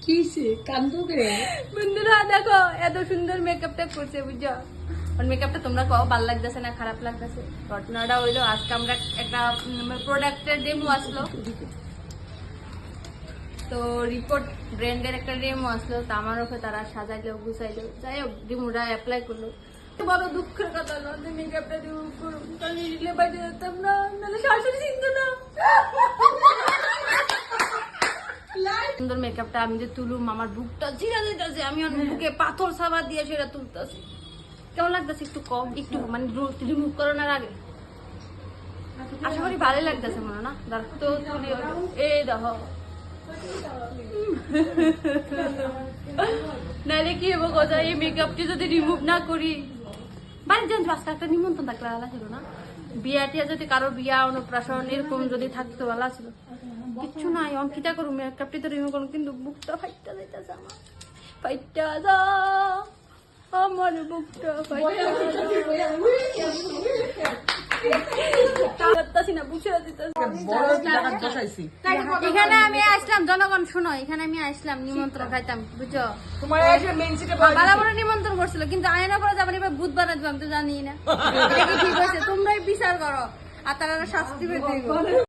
কিসে কান্দুকে বন্ধুরা দেখো এত সুন্দর মেকআপটা করছে বুঝছো। আর মেকআপটা তোমরা কও ভালো লাগতেছে না খারাপ লাগতেছে। ঘটনাটা হইলো আজকে আমরা একটা প্রোডাক্টের ডেমো আসলো, তো রিপোর্ট ব্র্যান্ডের একটা ডেমো আসলো, তো আমার ওকে তারা সাজাইলো গুছাইলো, যাই হোক ডেমোটা অ্যাপ্লাই করলো। বড় দুঃখের কথা না যে মেকআপটা রিমুভ করুন, তাহলে রিলে বাইরে যেতাম না, নাহলে শাশুড়ি চিনতো না। সুন্দর মেকআপটা আমি যে তুলুম, আমার বুকটা জিরা যেতেছে, আমি আমার বুকে পাথর সাবান দিয়ে সেটা তুলতেছি। কেমন লাগতেছে একটু কম, একটু মানে রিমুভ করানোর আগে আশা করি ভালোই লাগতেছে মনে না। তো তুলি এই দেখো নাহলে কি হবো কথা, এই মেকআপটি যদি রিমুভ না করি, বাড়ির জান আজকে একটা নিমন্ত্রণ থাকলে ভালো ছিল না, বিয়া টিয়া যদি কারো বিয়া অন্নপ্রাশন এরকম যদি থাকতো ভালো ছিল। কিচ্ছু নাই, অঙ্কিতা করুন মেকআপটি তো রিমুভ করুন, কিন্তু বুকটা ফাইটটা যাইতেছে আমার, ফাইটটা যা আমার বুকটা এখানে আমি আসলাম, জনগণ শোনো, এখানে আমি আসলাম নিমন্ত্রণ খাইতাম বুঝছো। বালা বড় নিমন্ত্রণ করছিল, কিন্তু আয়না করে যাবেন এবার বুধবার আমি তো জানি না। এটা কি ঠিক হয়েছে? তোমরাই বিচার করো, আর তারা শাস্তি পেতে